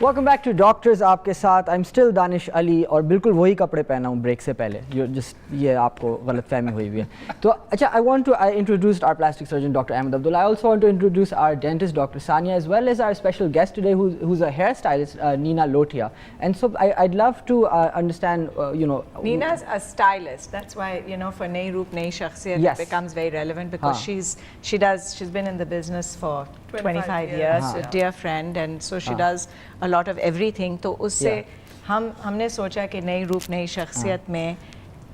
Welcome back to doctors. آپ کے ساتھ آئی ایم اسٹل دانش علی اور بالکل وہی کپڑے پہنا ہوں بریک سے پہلے. یہ آپ کو غلط فہمی ہوئی ہوئی ہے. تو اچھا, I want to introduce our plastic surgeon doctor Ahmed Abdullah. I also want to introduce our dentist doctor Sania as well as our special guest today who's a hairstylist, Neena Lotia. And so I'd love to understand, Neena's a stylist. That's why, for Nayi Roop Nayi Shakhsiyat, Yes. it becomes very relevant because she's been in the business for 25 years, a dear friend, and so she does a lot of everything. تو اس سے ہم نے سوچا کہ نئی روپ نئی شخصیت میں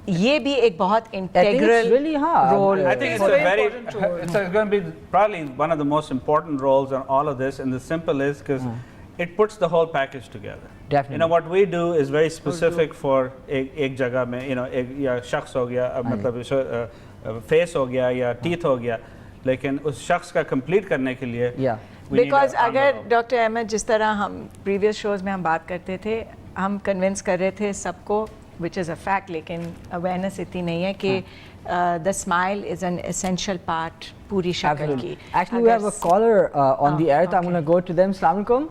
یہ بھی ایک بہت integral role. I think it's going to be probably one of the most important roles in all of this, and the simple is because it puts the whole package together. Definitely. What we do is very specific for ایک جگہ میں, یا شخص ہو گیا, مطلب face ہو گیا یا teeth ہو گیا, لیکن اس شخص کا کمپلیٹ کرنے کے لیے بیکاز اگر ڈاکٹر احمد جس طرح ہم پریویس شوز میں ہم بات کرتے تھے, ہم کنونس کر رہے تھے سب کو, وچ از اے فیکٹ, لیکن اویئرنیس اتنی نہیں ہے کہ the smile is an essential part پوری شکل کی. Actually, we have a caller on the air, so I'm going to go to them. السلام علیکم.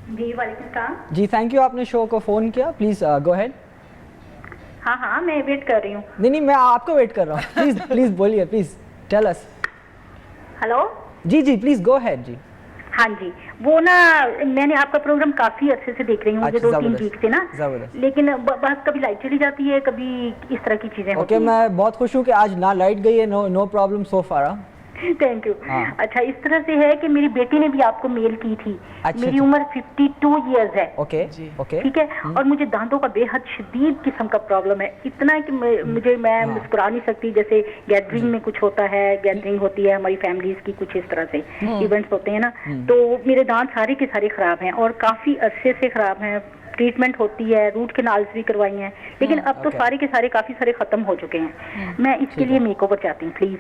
جی وعلیکم السلام. جی تھینک یو, آپ نے شو کو فون کیا. پلیز گو ہیڈ. ہاں میں ویٹ کر رہی ہوں. نہیں میں آپ کو ویٹ کر رہا ہوں. پلیز بولیے, پلیز ٹیل اس. ہلو. جی پلیز گو ہیڈ. جی ہاں جی, وہ نا میں نے آپ کا پروگرام کافی عرصے سے دیکھ رہی ہوں, مجھے 2-3 ویک سے نا, لیکن بس کبھی لائٹ چلی جاتی ہے, کبھی اس طرح کی چیزیں ہوتی ہیں. اوکے, میں بہت خوش ہوں کہ آج نہ لائٹ گئی ہے. No problem so for. Thank you. اچھا, اس طرح سے ہے کہ میری بیٹی نے بھی آپ کو میل کی تھی. میری عمر 52 ایئرز ہے. اوکے ٹھیک ہے, اور مجھے دانتوں کا بے حد شدید قسم کا پرابلم ہے. اتنا کہ میں مسکرا نہیں سکتی. جیسے گیدرنگ میں کچھ ہوتا ہے, گیدرنگ ہوتی ہے ہماری فیملیز کی, کچھ اس طرح سے ایونٹس ہوتے ہیں نا, تو میرے دانت سارے کے سارے خراب ہیں اور کافی عرصے سے خراب ہیں. ٹریٹمنٹ ہوتی ہے, روٹ کنالز بھی کروائی ہیں, لیکن اب تو سارے کے سارے کافی سارے ختم ہو چکے ہیں. میں اس کے لیے میک اوور چاہتی ہوں پلیز.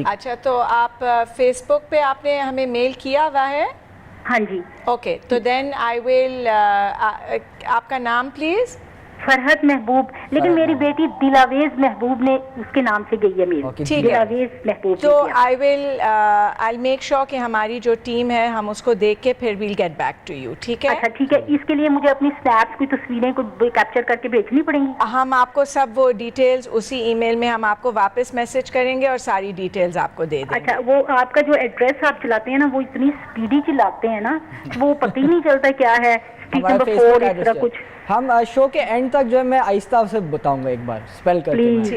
اچھا, تو آپ فیس بک پہ آپ نے ہمیں میل کیا ہوا ہے؟ ہاں جی. اوکے, تو دین آئی ول, آپ کا نام پلیز؟ فرحت محبوب, لیکن میری بیٹی دلاویز محبوب نے اس کے نام سے گئی ہے میری. ٹھیک ہے, دلاویز محبوب. تو آئی میک شیور کہ ہماری جو ٹیم ہے ہم اس کو دیکھ کے پھر we'll get back to you. ٹھیک ہے. اچھا ٹھیک ہے, اس کے لیے مجھے اپنی اسنیپس, کوئی تصویریں کوئی کیپچر کر کے بھیجنی پڑیں گی؟ ہم آپ کو سب وہ ڈیٹیلز اسی ای میل میں ہم آپ کو واپس میسج کریں گے اور ساری ڈیٹیلز آپ کو دے دیں گے. اچھا, وہ آپ کا جو ایڈریس آپ چلاتے ہیں نا, وہ اتنی اسپیڈی چلاتے ہیں نا, وہ پتہ ہی نہیں چلتا کیا ہے. اسٹریٹ نمبر 4 اس طرح کچھ. ہم شو کے اینڈ تک جو ہے میں آہستہ سے بتاؤں گا ایک بار اسپیل کر کے. پلیز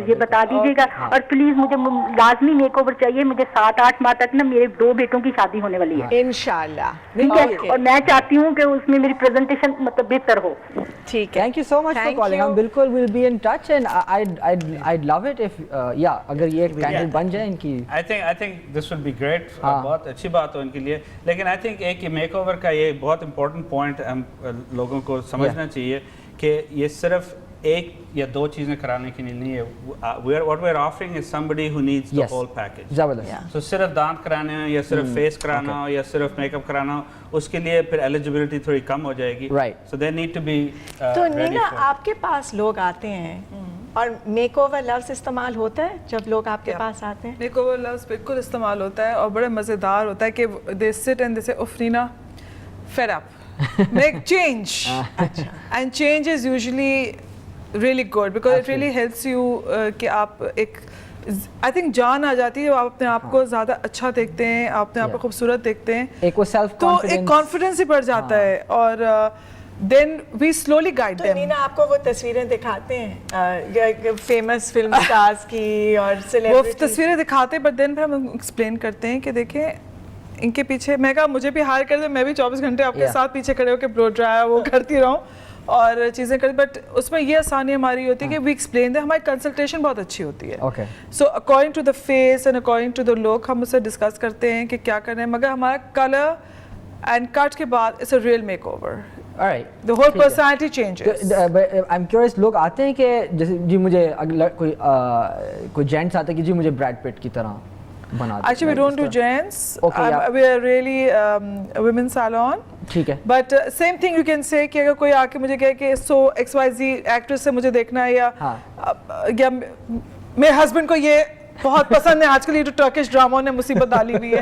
یہ بتا دیجیے گا, اور پلیز مجھے لازمی میک اوور چاہیے. مجھے 7-8 ماہ تک نا میرے 2 بیٹوں کی شادی ہونے والی ہے انشاءاللہ. ٹھیک ہے, اور میں چاہتی ہوں کہ اس میں میری پریزنٹیشن مطلب بہتر ہو. ٹھیک ہے, thank you so much for calling. ہم بالکل will be in touch and I'd love it if اگر یہ کینڈل بن جائے ان کی. I think this would be great. بہت اچھی بات ہو ان کے لیے, لیکن I think ایک میک اوور کا یہ بہت امپورٹنٹ پوائنٹ ہم لوگوں کو سمجھنا چاہیے کہ یہ صرف ایک یا 2 چیزیں کرانے کے لیے نہیں ہے. What we are offering is somebody who needs the whole package. زبردست. So صرف دانت کرانے ہو یا صرف فیس کرانا ہو یا صرف میک اپ کرانا ہو, اس کے لیے پھر ایلیجبلٹی تھوڑی کم ہو جائے گی. So they need to be تو نینا, آپ کے پاس لوگ آتے ہیں اور میک اوور لفظ استعمال ہوتا ہے جب لوگ آپ کے پاس آتے ہیں؟ میک اوور لفظ بالکل استعمال ہوتا ہے اور بڑے مزیدار ہوتا ہے کہ they sit and they say, "Oh Neena, fed up. Make change." And change is usually really good because it really helps you کہ آپ ایک I think جان آ جاتی ہے, آپ اپنے آپ کو زیادہ اچھا دیکھتے ہیں, آپ اپنے آپ کو خوبصورت دیکھتے ہیں, تو ایک کانفیڈنس ہی بڑھ جاتا ہے. اور then we slowly guide them. نینا آپ کو وہ تصویریں دکھاتے ہیں فیمس فلم اسٹارز کی اور وہ سیلیبریٹی تصویریں دکھاتے ہیں, بٹ دین پھر ہم ایکسپلین کرتے ہیں کہ دیکھیں ان کے پیچھے, میں کہا مجھے بھی ہائر کر دیں, میں بھی 24 گھنٹے آپ کے ساتھ پیچھے کھڑے ہو کے بلو ڈرائی وہ کرتی رہوں اور چیزیں کرتی, بٹ اس میں یہ آسانی ہماری ہوتی ہے کہ وی ایکسپلین دیں. ہماری کنسلٹیشن بہت اچھی ہوتی ہے. So according to the face and according to the look ہم اس سے ڈسکس کرتے ہیں کہ کیا کرنا ہے, مگر ہمارا کلر اینڈ کٹ کے بعد it's a real makeover. The whole personality changes. I'm curious, لوگ آتے ہیں کہ جیسے جی مجھے کوئی جینٹس آتا ہے کہ جی مجھے بریڈ پٹ کی طرح بنا دیں. Actually we don't do gents. We are really a women's salon. ٹھیک ہے, but same thing you can say کہ اگر کوئی آ کے مجھے کہے کہ سو XYZ ایکٹریس سے مجھے دیکھنا ہے یا میرے ہسبینڈ کو یہ بہت پسند ہے. آج کل یہ جو ٹرکش ڈراموں نے مصیبت ڈالی ہوئی ہے,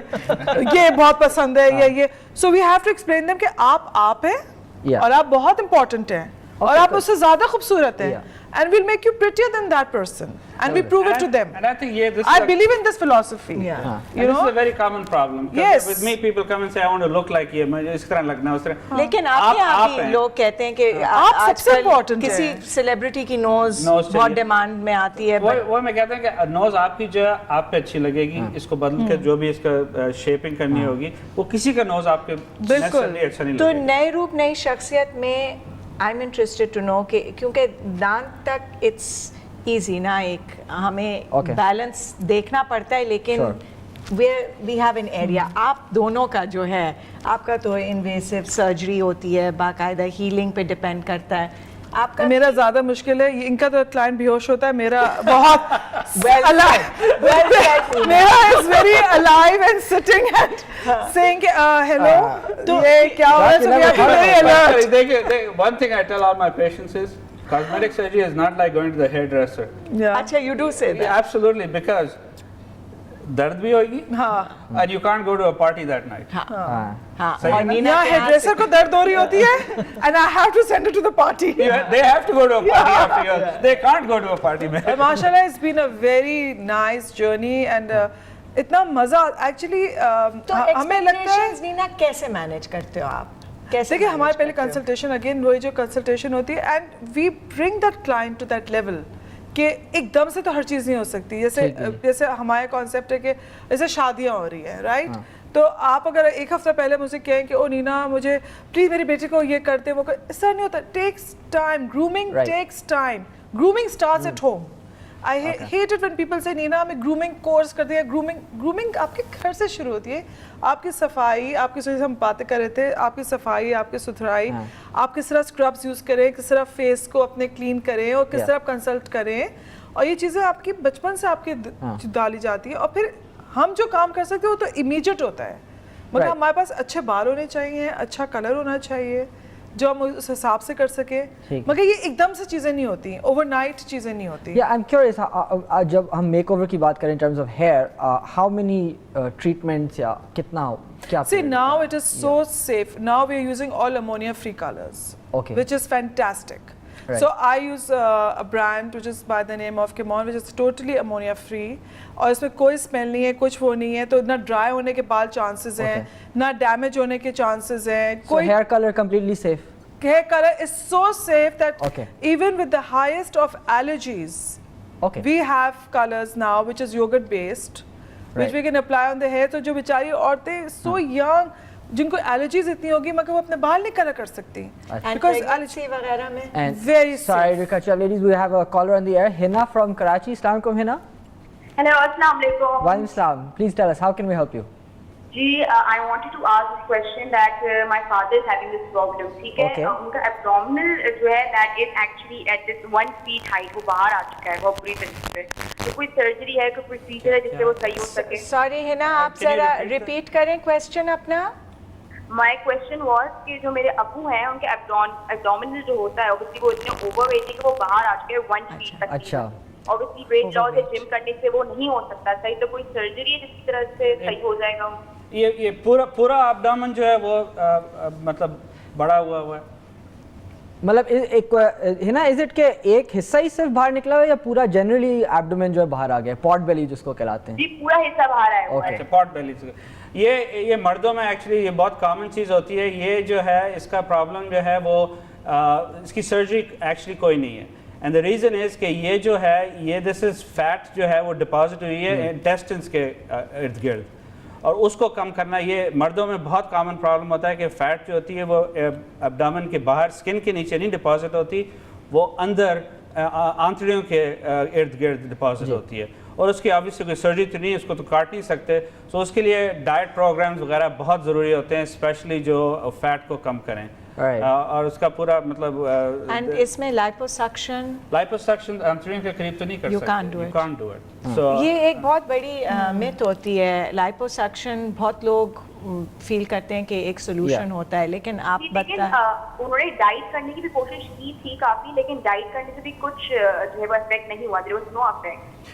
یہ بہت پسند ہے, یہ so we have to explain them کہ آپ ہیں اور آپ بہت امپورٹنٹ ہیں اور آپ اس سے زیادہ خوبصورت ہیں, and we'll make you prettier than that person, and we prove it to them. And I think I believe in this philosophy. You know, this is a very common problem. Yes. With me, people come and say, I want to look like you. مجھے اس طرح لگنا ہے, اس طرح. لیکن آپ یہاں بھی لوگ کہتے ہیں کہ سب سے امپورٹنٹ کسی سیلیبریٹی کی نوز بہت ڈیمانڈ میں آتی ہے. وہ میں کہتا ہوں کہ نوز آپ کی جو ہے آپ پہ اچھی لگے گی, اس کو بدل کے جو بھی اس کا شیپنگ کرنی ہوگی, وہ کسی کا نوز آپ کے بالکل اچھا نہیں تو لگے گا. نئے روپ نئی شخصیت میں I'm interested to know کہ کیونکہ دانت تک it's easy نا, ایک ہمیں بیلنس دیکھنا پڑتا ہے, لیکن we have an area. آپ دونوں کا جو ہے, آپ کا تو انویسو سرجری ہوتی ہے, باقاعدہ ہیلنگ پہ ڈیپینڈ کرتا ہے. آپ کا میرا زیادہ مشکل ہے, ان کا تو کلائنٹ بے ہوش ہوتا ہے, میرا بہت میرا is very alive and sitting and saying hello. تو یہ کیا ہوا ہے? One thing I tell all my patients is cosmetic surgery is not like going to the hairdresser. اچھا, you do say that. Absolutely, because درد بھی ہوگی, and you can't go to a party that night. اور نینا hair dresser کو درد ہو رہی ہوتی ہے and I have to send her to the party. They have to go to a party after yours. They can't go to a party. MashaAllah, it's been a very nice journey and اتنا مزہ actually ہمیں لگتا ہے. نینا کیسے manage کرتے ہو آپ؟ دیکھیں ہمارے پہلے کنسلٹیشن, اگین وہی جو کنسلٹیشن ہوتی ہے, and we bring that client to that level کہ ایک دم سے تو ہر چیز نہیں ہو سکتی. جیسے ہمارے کانسیپٹ ہے کہ جیسے شادیاں ہو رہی ہیں, رائٹ, تو آپ اگر ایک ہفتہ پہلے مجھے کہیں کہ او نینا مجھے پلیز میری بیٹی کو یہ کرتے, وہ اس طرح نہیں ہوتا. Takes time, grooming takes time. Grooming starts at home. I hate it when people say Nina ہمیں گرومنگ کورس کر دیا. گرومنگ آپ کے گھر سے شروع ہوتی ہے. آپ کی صفائی, آپ کی جیسے ہم باتیں کر رہے تھے, آپ کی صفائی, آپ کی ستھرائی, آپ کس طرح اسکربس یوز کریں, کس طرح فیس کو اپنے کلین کریں, اور کس طرح کنسلٹ کریں, اور یہ چیزیں آپ کی بچپن سے آپ کی ڈالی جاتی ہیں. اور پھر ہم جو کام کر سکتے ہیں وہ تو امیجیٹ ہوتا ہے, مگر ہمارے پاس اچھے بال ہونے چاہیے, اچھا کلر ہونا چاہیے جو ہم اس حساب سے کر سکیں, مگر یہ ایک دم سے چیزیں نہیں ہوتی, اوور نائٹ چیزیں نہیں ہوتی. Yeah, I'm curious, جب ہم میک اوور کی بات کریں in terms of hair, how many treatments یا کتنا کیا? See, now it is so safe. Now we are using all ammonia free colors, which is fantastic. Right. So I use a brand which is by the name of Kimon, which is totally ammonia free. اور اس میں کوئی smell نہیں ہے, کچھ وہ نہیں ہے, تو نہ ڈرائی ہونے کے بال چانسز ہیں, نہ ڈیمیج ہونے کے چانسز ہیں. کوئی hair colour completely safe. Hair color is so safe that even with the highest of allergies, we have colors now which is yogurt based, which we can apply on the hair. تو جو بیچاری عورتیں so young جن کو allergies اتنی ہوگی مگر وہ اپنے بال نہیں کلر کر سکتی because allergy وغیرہ میں very safe. Sorry to cut you, ladies, we have a caller on the air, Hina from Karachi. Assalamu alaikum, Hina. Hello, assalamu alaikum. Wa alaikum assalam. Please tell us, how can we help you? G I wanted to ask this question that my father is having this problem. ٹھیک ہے, ان کا abdominal جو ہے that is actually at this 1 feet height, وہ باہر آ چکا ہے وہ پوری طریقے سے. تو کوئی سرجری ہے, کوئی پروسیجر ہے جس سے وہ صحیح ہو سکے؟ سوری ہنا, آپ ذرا ریپیٹ کریں کویسچن اپنا. My question was کہ جو میرے ابو ہیں ان کے abdominal جو ہوتا ہے obviously وہ اتنے اوور ویٹ ہے کہ وہ باہر آ چکے ہیں 1 feet تک. اچھا, obviously weight loss ہے, جم کرنے سے وہ نہیں ہو سکتا صحیح, تو کوئی سرجری ہے جس طرح سے صحیح ہو جائے گا؟ یہ پورا ایبڈومن جو ہے وہ مطلب بڑا ہوا ہے, مطلب ایک ہے نا, از اٹ کہ ایک حصہ ہی صرف باہر نکلا ہوا ہے یا پورا جنرلی ایبڈومن جو ہے باہر آ گیا, پاٹ بیلی جس کو کہلاتے ہیں؟ جی پورا حصہ باہر آیا ہوا ہے. پاٹ بیلی سے یہ مردوں میں ایکچولی یہ بہت کامن چیز ہوتی ہے. یہ جو ہے اس کا پرابلم جو ہے وہ اس کی سرجری ایکچولی کوئی نہیں ہے. اینڈ دا ریزن از کہ یہ جو ہے یہ دس از فیٹ جو ہے وہ ڈپازٹ ہوئی ہے انٹیسٹنس کے ارد گرد, اور اس کو کم کرنا یہ مردوں میں بہت کامن پرابلم ہوتا ہے کہ فیٹ جو ہوتی ہے وہ ایبڈومن کے باہر اسکن کے نیچے نہیں ڈپازٹ ہوتی, وہ اندر آنتڑیوں کے ارد گرد ڈپازٹ ہوتی ہے, اور اس کی آبویسلی کوئی سرجری تو نہیں ہے, اس کو تو کاٹ نہیں سکتے. سو اس کے لیے ڈائٹ پروگرامز وغیرہ بہت ضروری ہوتے ہیں, اسپیشلی جو فیٹ کو کم کریں. اور اس کا پورا مطلب اینڈ اس میں لائپوسکشن آنتڑیوں کے قریب تو نہیں کر سکتے, you can't do it. یہ ایک بہت بڑی مت ہوتی ہے لائپوسکشن. بہت لوگ فیل کرتے ہیں کہ ایک سولوشن ہوتا ہے, لیکن آپ بتائیں. انہوں نے ڈائٹ کرنے کی بھی کوشش کی تھی کافی, لیکن ڈائٹ کرنے سے بھی کچھ جو ہے وہ افیکٹ نہیں ہوا. there was no effect.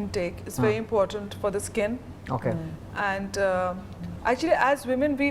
intake is very important for the skin. Okay. And actually as women we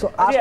So I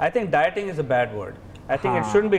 I think dieting is a bad word. I think it shouldn't be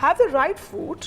Have the right food,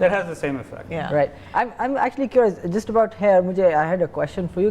That has the same effect. Yeah. Right. I'm actually curious just about hair. I had a question for you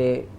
they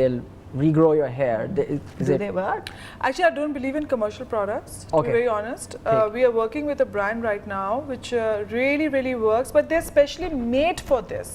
they'll regrow your hair. Do they work? Actually, I don't believe in commercial products. To be very honest, we are working with a brand right now which really works, but they're specially made for this.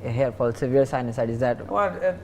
hair fall, severe sinusitis. That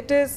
it is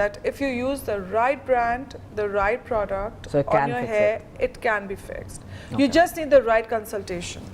that if you use the right brand, the right product on your hair, it can be fixed. You just need the right consultation.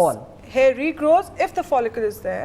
fall. Hair regrows if the follicle is there.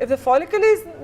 if the follicle is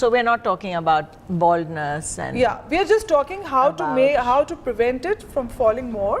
so we are not talking about baldness and Yeah, we are just talking how to make, how to prevent it from falling more,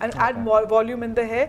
and add more volume in the hair.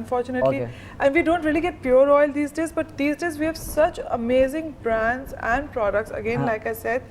unfortunately. Okay. And we don't really get pure oil these days, but these days we have such amazing brands and products. Again, like I said,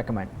recommend?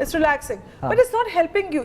It's relaxing, but it's not helping you.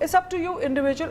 it's up to you individual